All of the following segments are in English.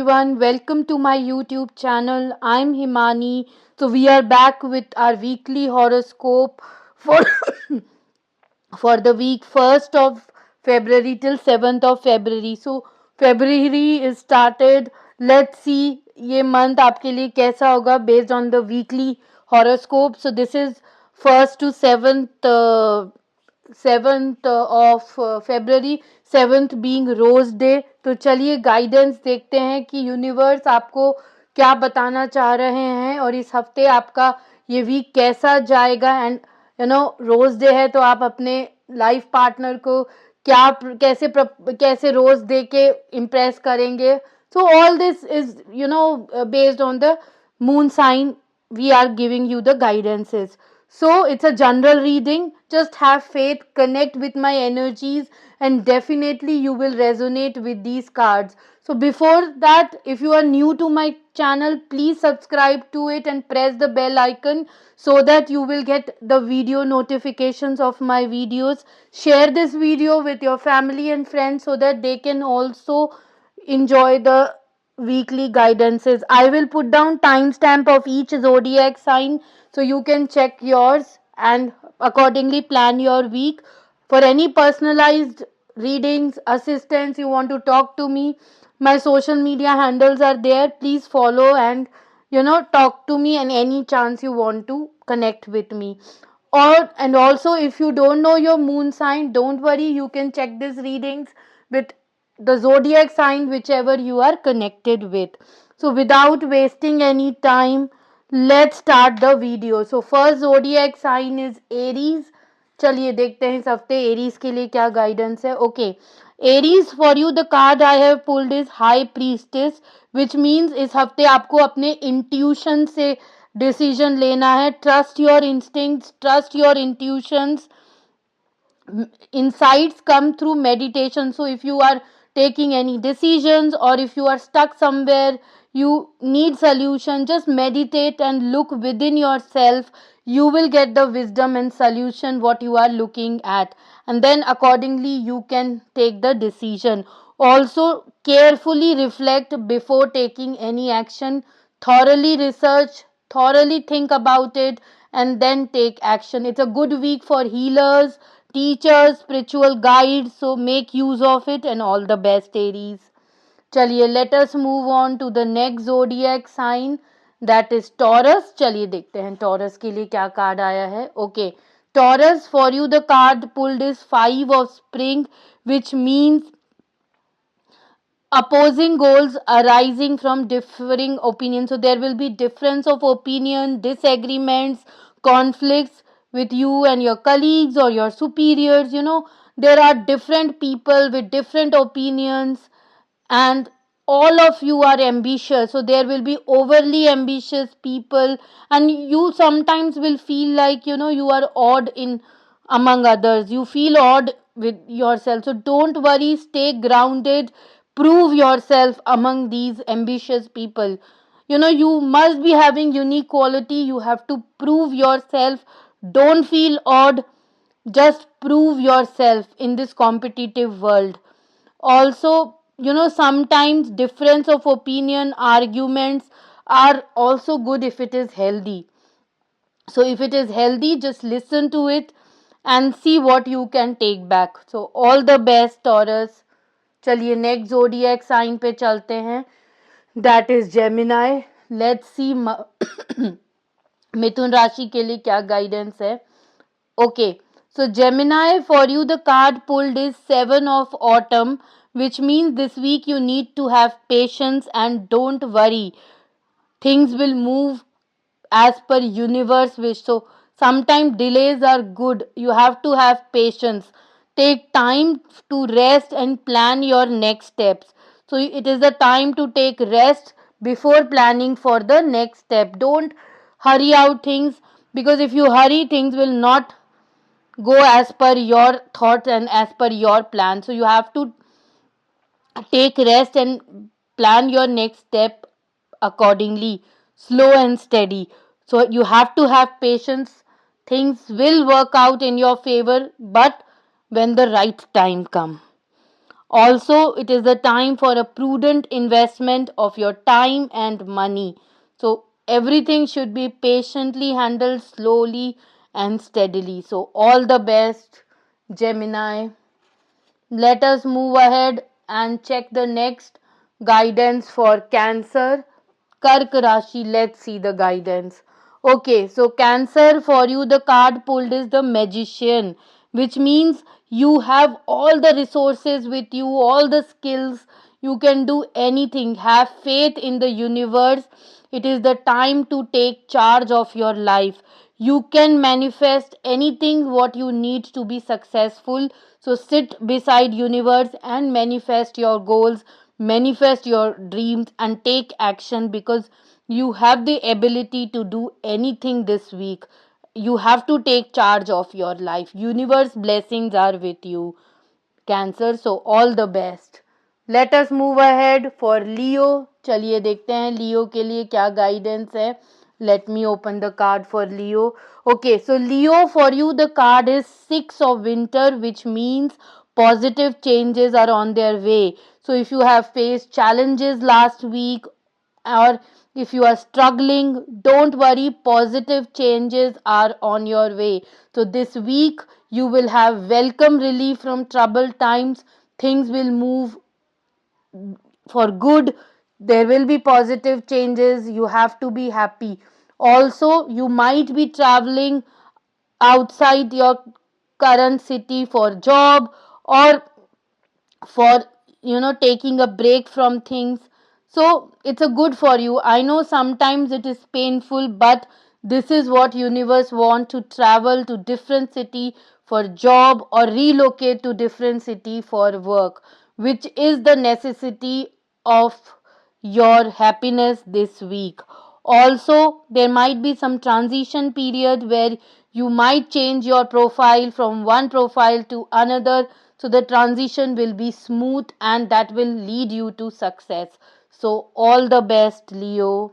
everyone, welcome to my YouTube channel. I'm Himani. So we are back with our weekly horoscope for for the week 1st of February till 7th of February. So February is started. Let's see ये month आपके लिए कैसा होगा based on the weekly horoscope. So this is 1st to 7th of February, 7th being rose day. तो चलिए guidance देखते हैं कि यूनिवर्स आपको क्या बताना चाह रहे हैं और इस हफ्ते आपका ये वीक कैसा जाएगा. एंड रोज डे है तो आप अपने लाइफ पार्टनर को क्या कैसे रोज दे के इम्प्रेस करेंगे. So all this is based on the moon sign. We are giving you the guidances. So it's a general reading. Just have faith, connect with my energies, and definitely you will resonate with these cards. So before that, if you are new to my channel, please subscribe to it and press the bell icon so that you will get the video notifications of my videos. Share this video with your family and friends so that they can also enjoy the weekly guidances. I will put down timestamp of each zodiac sign so you can check yours and accordingly plan your week. For any personalized readings, assistance, you want to talk to me, my social media handles are there. Please follow and talk to me and any chance you want to connect with me. And also, if you don't know your moon sign, don't worry, you can check these readings with the zodiac sign whichever you are connected with. So without wasting any time, let's start the video. So first zodiac sign is Aries. चलिए देखते हैं इस हफ्ते Aries के लिए क्या guidance है. Okay, Aries for you the card I have pulled is high priestess, which means इस हफ्ते आपको अपने इंट्यूशन से डिसीजन लेना है. Trust your instincts, trust your intuitions. Insights come through meditation. So if you are taking any decisions or if you are stuck somewhere, you need solution, just meditate and look within yourself. You will get the wisdom and solution what you are looking at, and then accordingly you can take the decision. Also carefully reflect before taking any action. Thoroughly research, thoroughly think about it, and then take action. It's a good week for healers, teachers, spiritual guides, so make use of it. And all the best, Aries. चलिए let us move on to the next zodiac sign, that is Taurus. चलिए देखते हैं Taurus के लिए क्या card आया है. Okay, Taurus, for you the card pulled is 5 of spring, which means opposing goals arising from differing opinions. So there will be difference of opinion, disagreements, conflicts with you and your colleagues or your superiors. There are different people with different opinions, and all of you are ambitious. So there will be overly ambitious people, and you sometimes will feel like you are odd in among others. You feel odd with yourself. So don't worry, stay grounded, prove yourself among these ambitious people. You must be having unique quality. You have to prove yourself. Don't feel odd, just prove yourself in this competitive world. Also, sometimes difference of opinion, arguments are also good if it is healthy. So if it is healthy, just listen to it and see what you can take back. So all the best, Taurus. चलिए next zodiac sign पे चलते हैं, that is Gemini. Let's see Mithun राशि के लिए क्या guidance है. Okay, so Gemini, for you the card pulled is 7 of autumn, which means this week you need to have patience and don't worry. Things will move as per universe wish. So sometimes delays are good. You have to have patience. Take time to rest and plan your next steps. So it is the time to take rest before planning for the next step. Don't hurry out things, because if you hurry, things will not go as per your thoughts and as per your plan. So you have to take rest and plan your next step accordingly, slow and steady. So you have to have patience. Things will work out in your favor, but when the right time comes. Also, it is the time for a prudent investment of your time and money. So everything should be patiently handled, slowly and steadily. So all the best, Gemini. Let us move ahead and check the next guidance for Cancer. Kark Rashi, let's see the guidance. Okay, so Cancer, for you the card pulled is the Magician, which means you have all the resources with you, all the skills, you can do anything. Have faith in the universe. It is the time to take charge of your life. You can manifest anything what you need to be successful. So sit beside universe and manifest your goals, manifest your dreams and take action, because you have the ability to do anything this week. You have to take charge of your life. Universe blessings are with you, Cancer. So all the best. Let us move ahead for Leo. चलिए देखते हैं लियो के लिए क्या guidance है. Let me open the card for Leo. Okay, so Leo, for you the card is Six of Winter, which means positive changes are on their way. So if you have faced challenges last week, or if you are struggling, don't worry, positive changes are on your way. So this week you will have welcome relief from troubled times. Things will move for good. There will be positive changes. You have to be happy. Also, you might be traveling outside your current city for job, or for taking a break from things. So it's a good for you. I know sometimes it is painful, but this is what universe want, to travel to different city for job or relocate to different city for work, which is the necessity of your happiness this week. Also, there might be some transition period where you might change your profile from one profile to another. So the transition will be smooth and that will lead you to success. So all the best, Leo.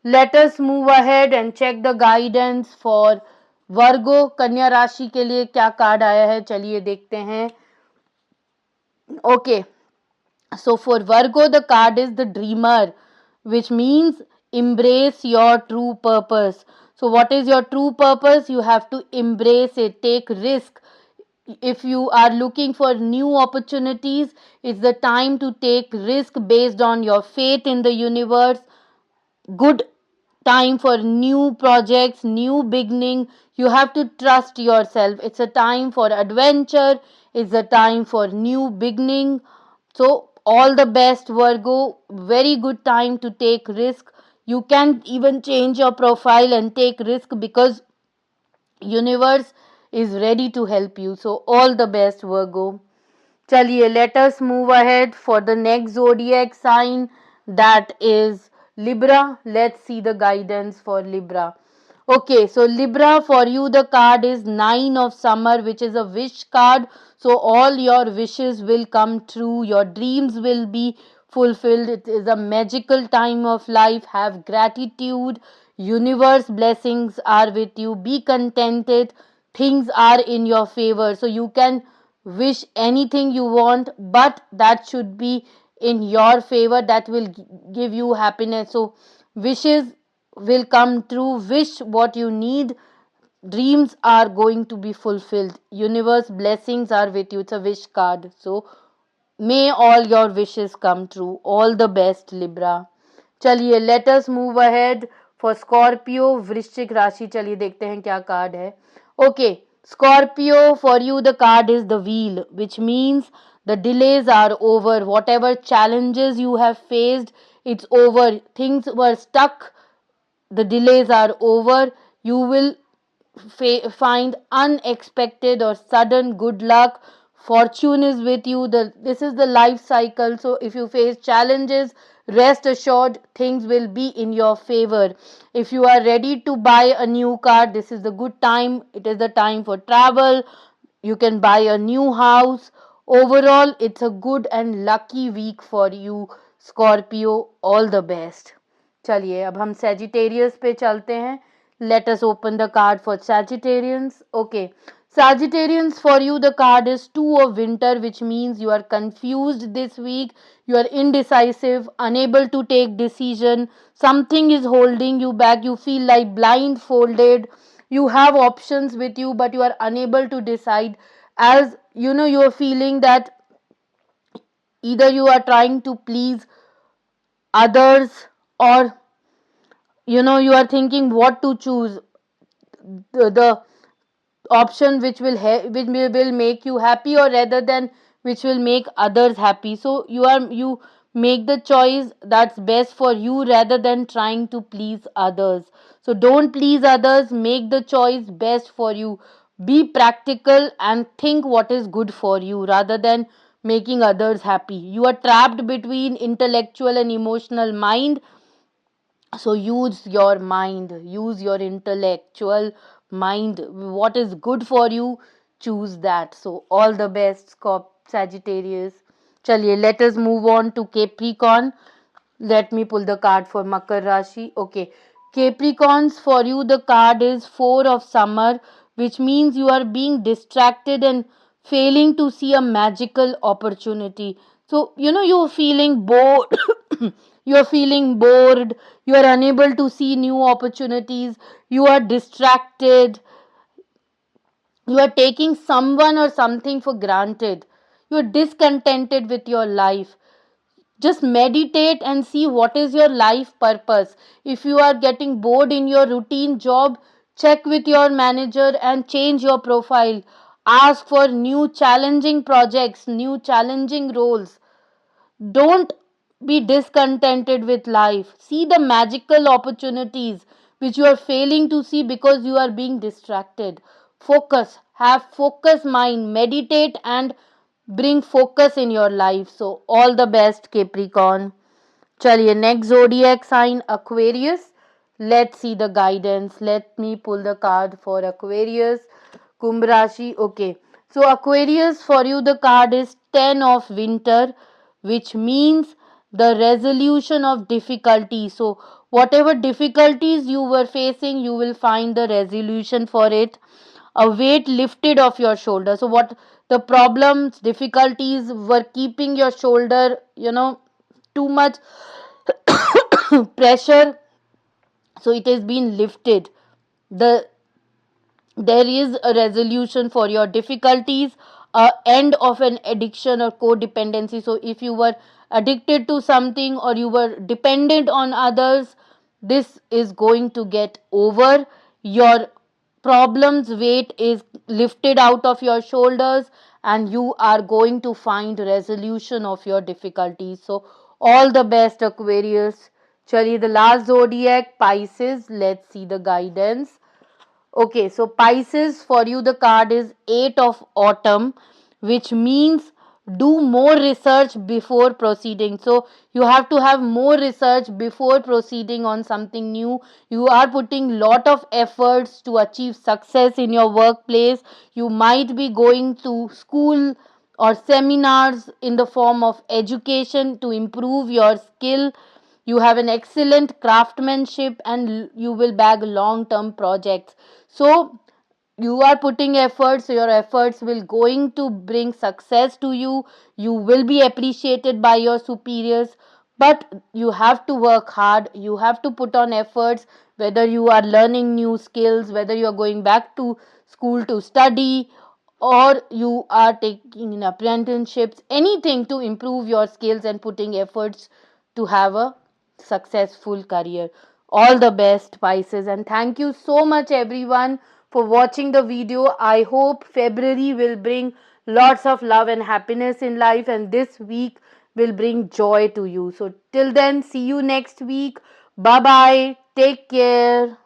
Let us move ahead and check the guidance for Virgo. कन्या राशि के लिए क्या card आया है, चलिए देखते हैं. Okay, so for Virgo the card is the Dreamer, which means embrace your true purpose. So what is your true purpose? You have to embrace it, take risk. If you are looking for new opportunities, it's the time to take risk based on your faith in the universe. Good time for new projects, new beginning. You have to trust yourself. It's a time for adventure. It's a time for new beginning. So all the best, Virgo. Very good time to take risk. You can even change your profile and take risk, because universe is ready to help you. So all the best, Virgo. Chaliye, let us move ahead for the next zodiac sign, that is Libra. Let's see the guidance for Libra. Okay, so Libra, for you the card is Nine of Summer, which is a wish card. So all your wishes will come true, your dreams will be fulfilled. It is a magical time of life. Have gratitude. Universe blessings are with you. Be contented. Things are in your favor. So you can wish anything you want, but that should be in your favor. That will give you happiness. So wishes will come true. Wish what you need. Dreams are going to be fulfilled. Universe blessings are with you. It's a wish card. So may all your wishes come true. All the best, Libra. चलिए let us move ahead for Scorpio. वृश्चिक राशि, चलिए देखते हैं क्या card है. Okay, Scorpio, for you the card is the Wheel, which means the delays are over. Whatever challenges you have faced, it's over. Things were stuck, the delays are over. You will find unexpected or sudden good luck. Fortune is with you. This is the life cycle. So if you face challenges, rest assured things will be in your favor. If you are ready to buy a new car, this is the good time. It is the time for travel. You can buy a new house. Overall, it's a good and lucky week for you, Scorpio. All the best. चलिए अब हम Sagittarius पे चलते हैं. Let us open the card for Sagittarians. Okay, Sagittarians, for you the card is Two of Winter, which means you are confused this week, you are indecisive, unable to take decision, something is holding you back, you feel like blindfolded, you have options with you but you are unable to decide, as you know, you are feeling that either you are trying to please others, or you are thinking what to choose, the option which will make you happy, or rather than which will make others happy. So you make the choice that's best for you rather than trying to please others. So don't please others, make the choice best for you. Be practical and think what is good for you rather than making others happy. You are trapped between intellectual and emotional mind, so use your mind, use your intellectual mind. What is good for you, choose that. So all the best, Sagittarius. Chaliye, let us move on to Capricorn. Let me pull the card for Makar Rashi. Okay, Capricorns, for you the card is Four of Summer, which means you are being distracted and failing to see a magical opportunity. So you're feeling bored. You're feeling bored, you are unable to see new opportunities, you are distracted, you are taking someone or something for granted, you are discontented with your life. Just meditate and see what is your life purpose. If you are getting bored in your routine job, check with your manager and change your profile. Ask for new challenging projects, new challenging roles. Don't be discontented with life. See the magical opportunities which you are failing to see because you are being distracted. Focus, have focus mind, meditate and bring focus in your life. So all the best, Capricorn. Chaliye, next zodiac sign, Aquarius. Let's see the guidance. Let me pull the card for Aquarius. Kumbh Rashi. Okay. So Aquarius, for you the card is 10 of Winter, which means the resolution of difficulty. So whatever difficulties you were facing, you will find the resolution for it. A weight lifted off your shoulder. So what the problems, difficulties were keeping your shoulder, too much pressure, so it has been lifted. There is a resolution for your difficulties, a end of an addiction or codependency. So if you were addicted to something or you were dependent on others, this is going to get over. Your problems weight is lifted out of your shoulders and you are going to find resolution of your difficulties. So all the best, Aquarius. Chaliye, the last zodiac, Pisces. Let's see the guidance. Okay, so Pisces, for you the card is 8 of Autumn, which means do more research before proceeding. So you have to have more research before proceeding on something new. You are putting lot of efforts to achieve success in your workplace. You might be going to school or seminars in the form of education to improve your skill. You have an excellent craftsmanship and you will bag long term projects. So you are putting efforts, so your efforts will going to bring success to you. You will be appreciated by your superiors, but you have to work hard, you have to put on efforts, whether you are learning new skills, whether you are going back to school to study, or you are taking in apprenticeships, anything to improve your skills and putting efforts to have a successful career. All the best, Pisces, and thank you so much everyone for watching the video. I hope February will bring lots of love and happiness in life, and this week will bring joy to you. So till then, see you next week. Bye bye, take care.